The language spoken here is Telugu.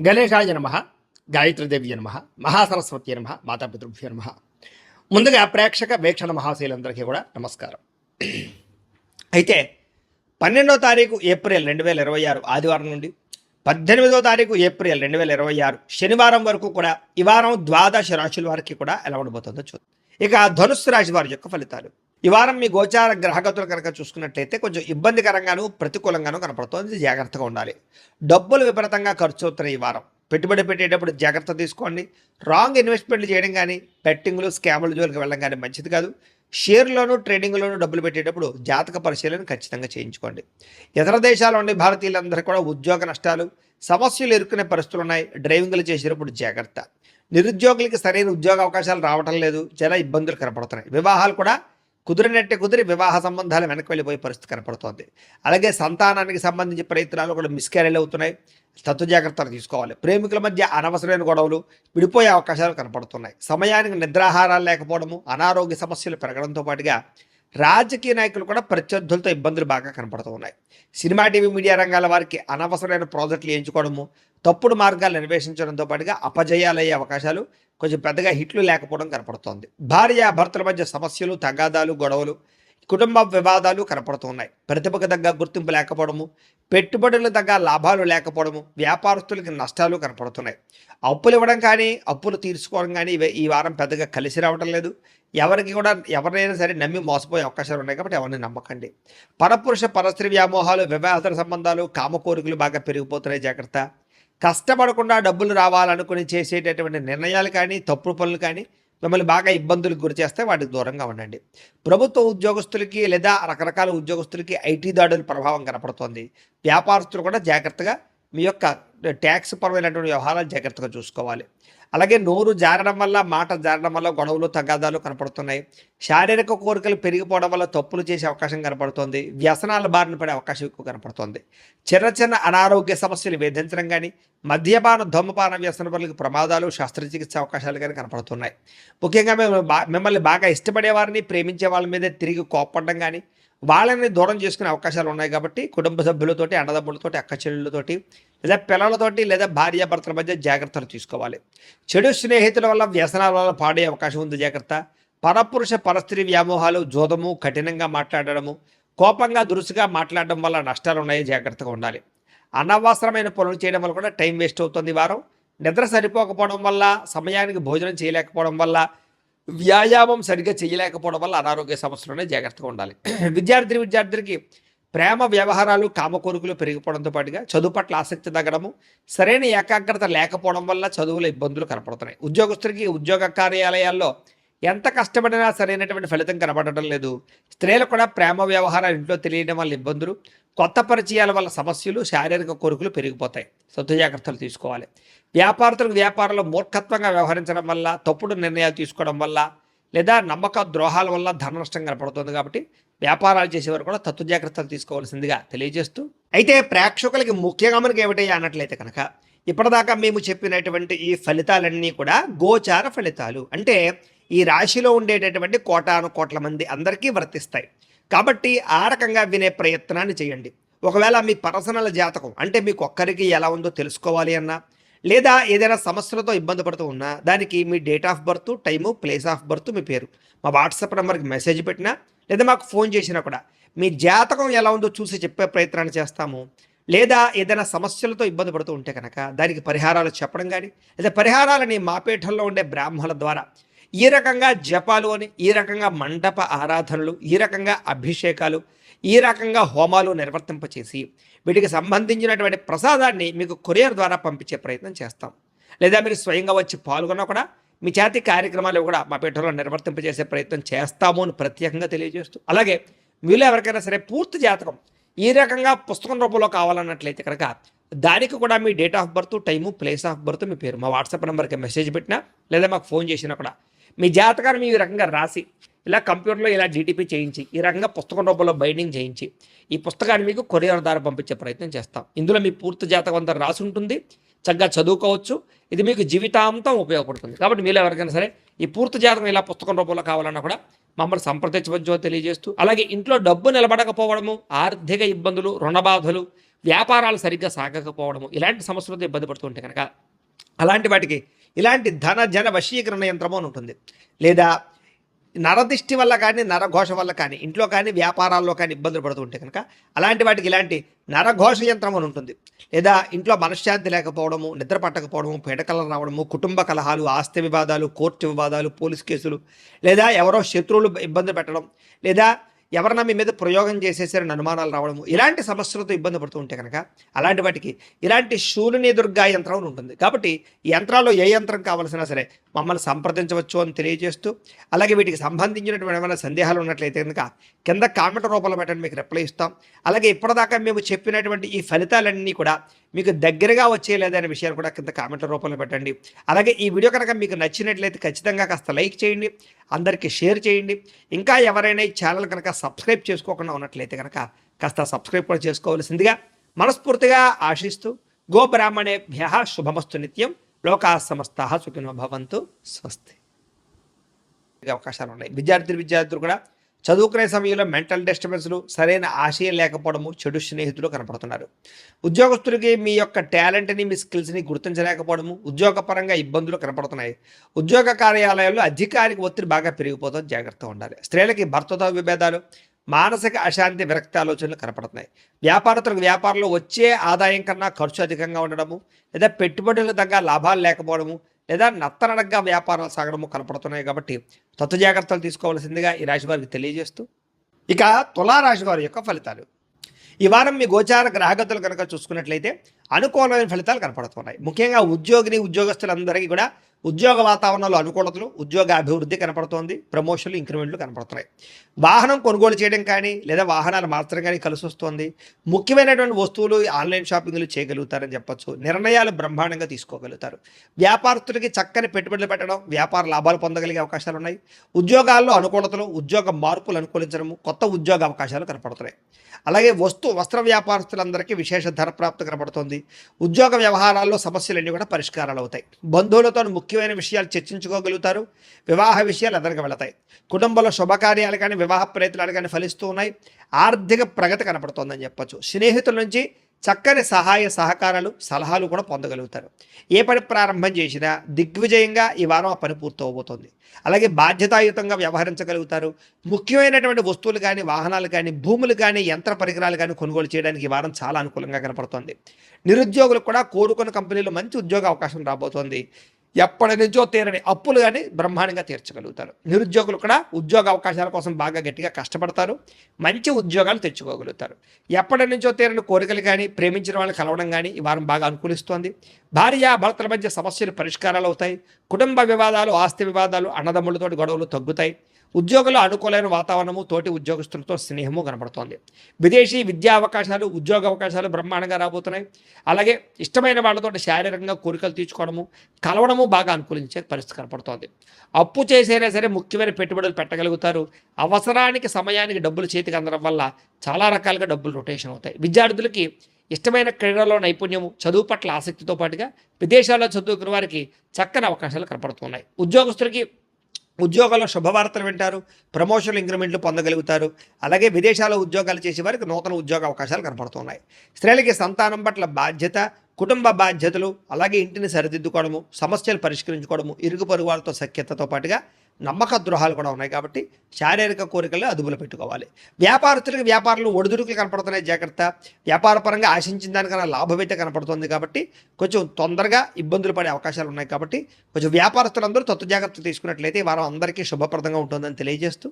గణేశాయ నమ, గాయత్రీదేవి నమ, మహాసరస్వతి నమ, మాతాపితృభ్యో నమ. ముందుగా ప్రేక్షక వీక్షణ మహాశైలందరికీ కూడా నమస్కారం. అయితే 12వ తారీఖు ఏప్రిల్ 2026 ఆదివారం నుండి 18వ తారీఖు ఏప్రిల్ 2026 శనివారం వరకు కూడా ఈ వారం ద్వాదశ రాశుల వారికి కూడా ఎలా ఉండబోతుందో చూద్దాం. ఇక ధనుస్సు రాశి వారి యొక్క ఫలితాలు. ఈ వారం మీ గోచార గ్రహగతులు కనుక చూసుకున్నట్లయితే కొంచెం ఇబ్బందికరంగాను ప్రతికూలంగాను కనపడుతుంది. జాగ్రత్తగా ఉండాలి. డబ్బులు విపరీతంగా ఖర్చు అవుతున్నాయి. ఈ వారం పెట్టుబడి పెట్టేటప్పుడు జాగ్రత్త తీసుకోండి. రాంగ్ ఇన్వెస్ట్మెంట్లు చేయడం కానీ బెట్టింగ్లు స్కాముల జోలికి వెళ్ళడం కానీ మంచిది కాదు. షేర్లోను ట్రేడింగ్లోను డబ్బులు పెట్టేటప్పుడు జాతక పరిశీలన ఖచ్చితంగా చేయించుకోండి. ఇతర దేశాల్లో ఉండే భారతీయులందరూ కూడా ఉద్యోగ నష్టాలు సమస్యలు ఎదుర్కొనే పరిస్థితులు ఉన్నాయి. డ్రైవింగ్లు చేసేటప్పుడు జాగ్రత్త. నిరుద్యోగులకి సరైన ఉద్యోగ అవకాశాలు రావటం లేదు. చాలా ఇబ్బందులు కనపడుతున్నాయి. వివాహాలు కూడా కుదిరి వివాహ సంబంధాలు వెనక్కి వెళ్ళిపోయే పరిస్థితి కనపడుతోంది. అలాగే సంతానానికి సంబంధించి ప్రయత్నాలు కూడా మిస్క్యారేజ్ అవుతున్నాయి. తత్వ జాగ్రత్తలు తీసుకోవాలి. ప్రేమికుల మధ్య అనవసరమైన గొడవలు విడిపోయే అవకాశాలు కనపడుతున్నాయి. సమయానికి నిద్రాహారాలు లేకపోవడము, అనారోగ్య సమస్యలు పెరగడంతో పాటుగా రాజకీయ నాయకులు కూడా ప్రత్యర్థులతో ఇబ్బందులు బాగా కనపడుతూ ఉన్నాయి. సినిమా టీవీ మీడియా రంగాల వారికి అనవసరమైన ప్రాజెక్టులు ఎంచుకోవడము, తప్పుడు మార్గాలు అన్వేషించడంతో పాటుగా అపజయాలయ్యే అవకాశాలు, కొంచెం పెద్దగా హిట్లు లేకపోవడం కనపడుతోంది. భార్య భర్తల మధ్య సమస్యలు, తగాదాలు, గొడవలు, కుటుంబ వివాదాలు కనపడుతున్నాయి. ప్రతిభకు తగ్గ గుర్తింపు లేకపోవడము, పెట్టుబడులకు తగ్గ లాభాలు లేకపోవడము, వ్యాపారస్తులకి నష్టాలు కనపడుతున్నాయి. అప్పులు ఇవ్వడం కానీ అప్పులు తీర్చుకోవడం కానీ ఈ వారం పెద్దగా కలిసి రావడం లేదు. ఎవరినైనా సరే నమ్మి మోసపోయే అవకాశాలు ఉన్నాయి కాబట్టి ఎవరిని నమ్మకండి. పరపురుష పరస్త్రీ వ్యామోహాలు, వివాహేతర సంబంధాలు, కామకోరికలు బాగా పెరిగిపోతున్నాయి. జాగ్రత్త. కష్టపడకుండా డబ్బులు రావాలనుకుని చేసేటటువంటి నిర్ణయాలు కానీ తప్పుడు పనులు కానీ మిమ్మల్ని బాగా ఇబ్బందులకు గురి చేస్తే వాటికి దూరంగా ఉండండి. ప్రభుత్వ ఉద్యోగస్తులకి లేదా రకరకాల ఉద్యోగస్తులకి ఐటీ దాడుల ప్రభావం కనపడుతోంది. వ్యాపారస్తులు కూడా జాగ్రత్తగా మీ యొక్క ట్యాక్స్ పరమైనటువంటి వ్యవహారాలు జాగ్రత్తగా చూసుకోవాలి. అలాగే నోరు జారడం వల్ల, మాట జారడం వల్ల గొడవలు తగాదాలు కనపడుతున్నాయి. శారీరక కోరికలు పెరిగిపోవడం వల్ల తప్పులు చేసే అవకాశం కనపడుతోంది. వ్యసనాల బారిన పడే అవకాశం ఎక్కువ కనపడుతోంది. చిన్న అనారోగ్య సమస్యలు వేధించడం కానీ, మద్యపాన ధూమపాన వ్యసన పనులకు ప్రమాదాలు, శస్త్రచికిత్స అవకాశాలు కానీ కనపడుతున్నాయి. ముఖ్యంగా మిమ్మల్ని బాగా ఇష్టపడే వారిని, ప్రేమించే వాళ్ళ మీద తిరిగి కోప్పడడం కానీ, వాళ్ళని దూరం చేసుకునే అవకాశాలు ఉన్నాయి. కాబట్టి కుటుంబ సభ్యులతోటి, అన్నదమ్ములతోటి, అక్క చెల్లెళ్ళతోటి, లేదా పిల్లలతోటి, లేదా భార్యాభర్తల మధ్య జాగ్రత్తలు తీసుకోవాలి. చెడు స్నేహితుల వల్ల, వ్యసనాల వల్ల పాడే అవకాశం ఉంది. జాగ్రత్త. పరపురుష పరస్త్రీ వ్యామోహాలు, జోదము, కఠినంగా మాట్లాడడము, కోపంగా దురుసుగా మాట్లాడడం వల్ల నష్టాలు ఉన్నాయి. జాగ్రత్తగా ఉండాలి. అనవసరమైన పనులు చేయడం వల్ల కూడా టైం వేస్ట్ అవుతుంది. వారం నిద్ర సరిపోకపోవడం వల్ల, సమయానికి భోజనం చేయలేకపోవడం వల్ల, వ్యాయామం సరిగ్గా చేయలేకపోవడం వల్ల అనారోగ్య సమస్యలునే జాగ్రత్తగా ఉండాలి. విద్యార్థులకి ప్రేమ వ్యవహారాలు, కామకోరికలు పెరిగిపోవడంతో పాటుగా చదువు పట్ల ఆసక్తి తగ్గడము, సరైన ఏకాగ్రత లేకపోవడం వల్ల చదువుల ఇబ్బందులు కనపడుతున్నాయి. ఉద్యోగస్తులకి ఉద్యోగ కార్యాలయాల్లో ఎంత కష్టపడినా సరైనటువంటి ఫలితం కనపడటం లేదు. స్త్రీలు కూడా ప్రేమ వ్యవహారాలు ఇంట్లో తెలియడం వల్ల ఇబ్బందులు, కొత్త పరిచయాల వల్ల సమస్యలు, శారీరక కోరికలు పెరిగిపోతాయి. సొంత జాగ్రత్తలు తీసుకోవాలి. వ్యాపారంలో మూర్ఖత్వంగా వ్యవహరించడం వల్ల, తప్పుడు నిర్ణయాలు తీసుకోవడం వల్ల, లేదా నమ్మక ద్రోహాల వల్ల ధన నష్టం కనపడుతుంది. కాబట్టి వ్యాపారాలు చేసేవారు కూడా తత్వ జాగ్రత్తలు తీసుకోవాల్సిందిగా తెలియజేస్తూ, అయితే ప్రేక్షకులకి ముఖ్యంగా మనకి ఏమిటయ్యా అన్నట్లయితే కనుక, ఇప్పటిదాకా మేము చెప్పినటువంటి ఈ ఫలితాలన్నీ కూడా గోచార ఫలితాలు. అంటే ఈ రాశిలో ఉండేటటువంటి కోటాను కోట్ల మంది అందరికీ వర్తిస్తాయి. కాబట్టి ఆ రకంగా వినే ప్రయత్నాన్ని చేయండి. ఒకవేళ మీ పర్సనల్ జాతకం అంటే మీకు ఒక్కరికి ఎలా ఉందో తెలుసుకోవాలి అన్నా, లేదా ఏదైనా సమస్యలతో ఇబ్బంది పడుతూ ఉన్నా, దానికి మీ date of birth, time, place of birth, మీ పేరు మా వాట్సాప్ నెంబర్కి మెసేజ్ పెట్టినా, లేదా మాకు ఫోన్ చేసినా కూడా మీ జాతకం ఎలా ఉందో చూసి చెప్పే ప్రయత్నాన్ని చేస్తాము. లేదా ఏదైనా సమస్యలతో ఇబ్బంది పడుతూ ఉంటే కనుక దానికి పరిహారాలు చెప్పడం కానీ, లేదా పరిహారాలని మా పీఠంలో ఉండే బ్రాహ్మణుల ద్వారా ఈ రకంగా జపాలు అని, ఈ రకంగా మండప ఆరాధనలు, ఈ రకంగా అభిషేకాలు, ఈ రకంగా హోమాలు నిర్వర్తింపచేసి వీటికి సంబంధించినటువంటి ప్రసాదాన్ని మీకు కొరియర్ ద్వారా పంపించే ప్రయత్నం చేస్తాం. లేదా మీరు స్వయంగా వచ్చి పాల్గొన్నా కూడా మీ చేతి కార్యక్రమాలు కూడా మా పీఠంలో నిర్వర్తింపజేసే ప్రయత్నం చేస్తాము అని ప్రత్యేకంగా తెలియజేస్తూ, అలాగే మీలో ఎవరికైనా సరే పూర్తి జాతకం ఈ రకంగా పుస్తకం రూపంలో కావాలన్నట్లయితే కనుక దానికి కూడా మీ date of birth, time, place of birth, మీ పేరు మా వాట్సాప్ నెంబర్కి మెసేజ్ పెట్టినా, లేదా మాకు ఫోన్ చేసినా కూడా మీ జాతకాన్ని ఈ రకంగా రాసి ఇలా కంప్యూటర్లో ఇలా జీటీపీ చేయించి ఈ రకంగా పుస్తకం రూపంలో బైండింగ్ చేయించి ఈ పుస్తకాన్ని మీకు కొరియర్ ద్వారా పంపించే ప్రయత్నం చేస్తాం. ఇందులో మీ పూర్తి జాతకం అంతా రాసి ఉంటుంది. చక్కగా చదువుకోవచ్చు. ఇది మీకు జీవితాంతం ఉపయోగపడుతుంది. కాబట్టి మీలో ఎవరికైనా సరే ఈ పూర్తి జాతకం ఇలా పుస్తకం రూపంలో కావాలన్నా కూడా మమ్మల్ని సంప్రదించవచ్చో తెలియజేస్తూ, అలాగే ఇంట్లో డబ్బు నిలబడకపోవడము, ఆర్థిక ఇబ్బందులు, రుణ బాధలు, వ్యాపారాలు సరిగ్గా సాగకపోవడము, ఇలాంటి సమస్యలతో ఇబ్బంది పడుతూ ఉంటే కనుక అలాంటి వాటికి ఇలాంటి ధన జన వశీకరణ యంత్రము అని ఉంటుంది. లేదా నరదిష్టి వల్ల కానీ, నరఘోష వల్ల కానీ, ఇంట్లో కానీ వ్యాపారాల్లో కానీ ఇబ్బందులు పడుతూ ఉంటే కనుక అలాంటి వాటికి ఇలాంటి నరఘోష యంత్రం అని ఉంటుంది. లేదా ఇంట్లో మనశ్శాంతి లేకపోవడము, నిద్ర పట్టకపోవడము, పీడకలలు రావడము, కుటుంబ కలహాలు, ఆస్తి వివాదాలు, కోర్టు వివాదాలు, పోలీస్ కేసులు, లేదా ఎవరో శత్రువులు ఇబ్బంది పెట్టడం, లేదా ఎవరన్నా మీ మీద ప్రయోగం చేసేసారని అనుమానాలు రావడము, ఇలాంటి సమస్యలతో ఇబ్బంది పడుతూ ఉంటే కనుక అలాంటి వాటికి ఇలాంటి శూలిని దుర్గా యంత్రం అని ఉంటుంది. కాబట్టి ఈ యంత్రాల్లో ఏ యంత్రం కావాల్సినా సరే మమ్మల్ని సంప్రదించవచ్చు అని తెలియజేస్తూ, అలాగే వీటికి సంబంధించినటువంటి ఏమైనా సందేహాలు ఉన్నట్లయితే కనుక కింద కామెంట్ రూపంలో పెట్టండి, మీకు రిప్లై ఇస్తాం. అలాగే ఇప్పటిదాకా మేము చెప్పినటువంటి ఈ ఫలితాలన్నీ కూడా మీకు దగ్గరగా వచ్చేయలేదనే విషయాలు కూడా కింద కామెంట్ల రూపంలో పెట్టండి. అలాగే ఈ వీడియో కనుక మీకు నచ్చినట్లయితే ఖచ్చితంగా కాస్త లైక్ చేయండి, అందరికీ షేర్ చేయండి. ఇంకా ఎవరైనా ఈ ఛానల్ కనుక సబ్స్క్రైబ్ చేసుకోకుండా ఉన్నట్లయితే కనుక కాస్త సబ్స్క్రైబ్ కూడా చేసుకోవాల్సిందిగా మనస్ఫూర్తిగా ఆశిస్తూ, గోబ్రాహ్మణేభ్యః శుభమస్తు నిత్యం, లోకా సమస్తాః సుఖినో భవంతు, స్వస్తి. అవకాశాలు ఉన్నాయి. విద్యార్థులు కూడా చదువుకునే సమయంలో మెంటల్ డిస్టర్బెన్స్లు, సరైన ఆశయం లేకపోవడము, చెడు స్నేహితులు కనపడుతున్నారు. ఉద్యోగస్తులకి మీ యొక్క టాలెంట్ని, మీ స్కిల్స్ని గుర్తించలేకపోవడము, ఉద్యోగపరంగా ఇబ్బందులు కనపడుతున్నాయి. ఉద్యోగ కార్యాలయాల్లో అధికారిక ఒత్తిడి బాగా పెరిగిపోతుంది, జాగ్రత్తగా ఉండాలి. స్త్రీలకి భర్తతో విభేదాలు, మానసిక అశాంతి, విరక్తి ఆలోచనలు కనపడుతున్నాయి. వ్యాపారస్తులకు వ్యాపారంలో వచ్చే ఆదాయం కన్నా ఖర్చు అధికంగా ఉండడము, లేదా పెట్టుబడులకు తగ్గ లాభాలు లేకపోవడము, లేదా నత్తనడగ్గా వ్యాపారాలు సాగడము కనపడుతున్నాయి. కాబట్టి తత్వ జాగ్రత్తలు తీసుకోవాల్సిందిగా ఈ రాశి వారికి తెలియజేస్తూ, ఇక తులారాశి వారి యొక్క ఫలితాలు. ఈ వారం మీ గోచార గ్రహగతులు కనుక చూసుకున్నట్లయితే అనుకూలమైన ఫలితాలు కనపడుతున్నాయి. ముఖ్యంగా ఉద్యోగస్తులందరికీ కూడా ఉద్యోగ వాతావరణంలో అనుకూలతలు, ఉద్యోగ అభివృద్ధి కనపడుతోంది. ప్రమోషన్లు, ఇంక్రిమెంట్లు కనపడుతున్నాయి. వాహనం కొనుగోలు చేయడం కానీ, లేదా వాహనాలు మార్చడం కానీ కలిసి వస్తుంది. ముఖ్యమైనటువంటి వస్తువులు ఆన్లైన్ షాపింగ్లు చేయగలుగుతారని చెప్పొచ్చు. నిర్ణయాలు బ్రహ్మాండంగా తీసుకోగలుగుతారు. వ్యాపారస్తులకి చక్కని పెట్టుబడులు పెట్టడం, వ్యాపార లాభాలు పొందగలిగే అవకాశాలు ఉన్నాయి. ఉద్యోగాల్లో అనుకూలతలు, ఉద్యోగ మార్పులు అనుకూలించడము, కొత్త ఉద్యోగ అవకాశాలు కనపడుతున్నాయి. అలాగే వస్త్ర వ్యాపారస్తులందరికీ విశేష ధర ప్రాప్తి కనబడుతుంది. ఉద్యోగ వ్యవహారాల్లో సమస్యలన్నీ కూడా పరిష్కారాలు అవుతాయి. బంధువులతో ముఖ్యమైన విషయాలు చర్చించుకోగలుగుతారు. వివాహ విషయాలు ఎదురుగా వెళతాయి. కుటుంబంలో శుభకార్యాలు కానీ, వివాహ ప్రయత్నాలు కానీ ఫలిస్తూ ఉన్నాయి. ఆర్థిక ప్రగతి కనపడుతోందని చెప్పొచ్చు. స్నేహితుల నుంచి చక్కని సహాయ సహకారాలు, సలహాలు కూడా పొందగలుగుతారు. ఏ పని ప్రారంభం చేసినా దిగ్విజయంగా ఈ వారం ఆ పని పూర్తవబోతోంది. అలాగే బాధ్యతాయుతంగా వ్యవహరించగలుగుతారు. ముఖ్యమైనటువంటి వస్తువులు కానీ, వాహనాలు కానీ, భూములు కానీ, యంత్ర పరికరాలు కానీ కొనుగోలు చేయడానికి ఈ వారం చాలా అనుకూలంగా కనపడుతోంది. నిరుద్యోగులకు కూడా కోరుకున్న కంపెనీలో మంచి ఉద్యోగ అవకాశం రాబోతోంది. ఎప్పటి నుంచో తీరని అప్పులు కానీ బ్రహ్మాండంగా తీర్చగలుగుతారు. నిరుద్యోగులు కూడా ఉద్యోగ అవకాశాల కోసం బాగా గట్టిగా కష్టపడతారు. మంచి ఉద్యోగాలు తెచ్చుకోగలుగుతారు. ఎప్పటి నుంచో తీరని కోరికలు కానీ, ప్రేమించిన వాళ్ళని కలవడం కానీ ఈ వారం బాగా అనుకూలిస్తోంది. భార్యాభర్తల మధ్య సమస్యలు పరిష్కారాలు అవుతాయి. కుటుంబ వివాదాలు, ఆస్తి వివాదాలు, అన్నదమ్ములతోటి గొడవలు తగ్గుతాయి. ఉద్యోగులు అనుకూలమైన వాతావరణము, తోటి ఉద్యోగస్తులతో స్నేహము కనబడుతోంది. విదేశీ విద్యా అవకాశాలు, ఉద్యోగ అవకాశాలు బ్రహ్మాండంగా రాబోతున్నాయి. అలాగే ఇష్టమైన వాళ్ళతో శారీరకంగా కోరికలు తీర్చుకోవడము, కలవడము బాగా అనుకూలించే పరిస్థితి కనపడుతోంది. అప్పు చేసైనా సరే ముఖ్యమైన పెట్టుబడులు పెట్టగలుగుతారు. అవసరానికి సమయానికి డబ్బులు చేతికి అందడం వల్ల చాలా రకాలుగా డబ్బులు రొటేషన్ అవుతాయి. విద్యార్థులకి ఇష్టమైన క్రీడలో నైపుణ్యము, చదువు పట్ల ఆసక్తితో పాటుగా విదేశాల్లో చదువుకున్న వారికి చక్కని అవకాశాలు కనపడుతున్నాయి. ఉద్యోగస్తులకి ఉద్యోగాల్లో శుభవార్తలు వింటారు. ప్రమోషన్లు, ఇంక్రిమెంట్లు పొందగలుగుతారు. అలాగే విదేశాల్లో ఉద్యోగాలు చేసే వారికి నూతన ఉద్యోగ అవకాశాలు కనపడుతున్నాయి. స్త్రీలకి సంతానం పట్ల బాధ్యత, కుటుంబ బాధ్యతలు, అలాగే ఇంటిని సరిదిద్దుకోవడము, సమస్యలు పరిష్కరించుకోవడము, ఇరుగు పొరుగు వాళ్ళతో సఖ్యతతో పాటుగా నమ్మక ద్రోహాలు కూడా ఉన్నాయి. కాబట్టి శారీరక కోరికలు అదుపులో పెట్టుకోవాలి. వ్యాపారస్తులకి వ్యాపారంలో ఒడిదుడుకులు కనపడుతున్నాయి, జాగ్రత్త. వ్యాపారపరంగా ఆశించిన దానికన్నా లాభం అయితే కనపడుతుంది. కాబట్టి కొంచెం తొందరగా ఇబ్బందులు పడే అవకాశాలు ఉన్నాయి. కాబట్టి కొంచెం వ్యాపారస్తులందరూ తత్వ జాగ్రత్తలు తీసుకున్నట్లయితే ఈ వారం అందరికీ శుభప్రదంగా ఉంటుందని తెలియజేస్తూ